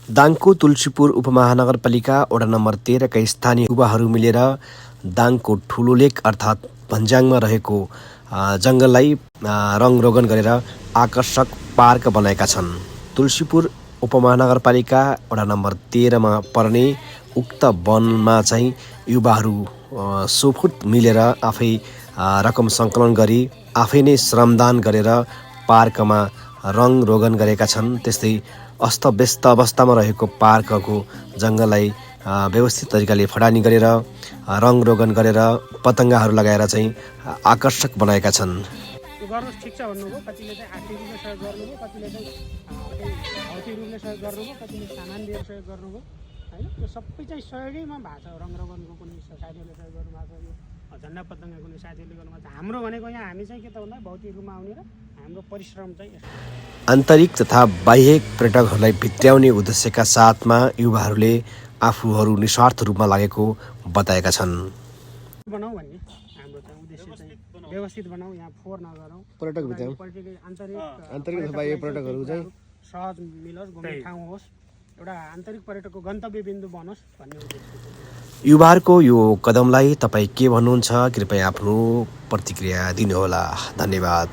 दाङको तुलसीपुर उपमहानगरपालिका वडा नम्बर 13 का स्थानीय युवाहरू मिलेर दाङको ठुलो लेक अर्थात् भन्ज्याङमा रहेको जङ्गललाई रङरोगन गरेर आकर्षक पार्क बनाएका छन्। तुलसीपुर उपमहानगरपालिका वडा नम्बर 13 मा पर्ने उक्त वनमा चाहिँ युवाहरू सोफुट मिलेर आफै रकम सङ्कलन गरी आफै नै श्रमदान गरेर पार्कमा रङरोगन गरेका छन्। त्यस्तै अस्तव्यस्त अवस्थामा रहेको पार्कको जङ्गललाई व्यवस्थित तरिकाले फडानी गरेर रङरोगन गरेर पतङ्गाहरू लगाएर चाहिँ आकर्षक बनाएका छन्। गर्नुहोस् ठिक छ भन्नुभयो, कतिले चाहिँ आर्थिक रूपले सहयोग गर्नुभयो, कतिले चाहिँ भौतिक रूपले सहयोग गर्नुभयो, कतिले सामान दिएर सहयोग गर्नुभयो होइन। त्यो सबै चाहिँ सहयोगैमा भएको छ। रङरोगनको कुनै साथीहरूले सहयोग गर्नुभएको छ, यो झन्डा पतङ्गा कुनै साथीहरूले गर्नुभएको छ। हाम्रो भनेको यहाँ हामी चाहिँ के त भन्दा भौतिक रूपमा आउने र हाम्रो परिश्रम चाहिँ आन्तरिक तथा बाह्य पर्यटकहरूलाई भित्र्याउने उद्देश्यका साथमा युवाहरूले आफूहरू निस्वार्थ रूपमा लागेको बताएका छन्। बनाऊ भन्ने हाम्रो चाहिँ उद्देश्य चाहिँ व्यवस्थित बनाऊ, यहाँ फोहोर नगरौँ, पर्यटक भित्र्याउँ, आन्तरिक बाह्य पर्यटकहरू चाहिँ सहज मिलोस्, घुम्ने ठाउँ होस्, एउटा आन्तरिक पर्यटकको गन्तव्य बिन्दु बनोस् भन्ने उद्देश्य। युवाहरूको यो कदमलाई तपाईँ के भन्नुहुन्छ? कृपया आफ्नो प्रतिक्रिया दिनुहोला। धन्यवाद।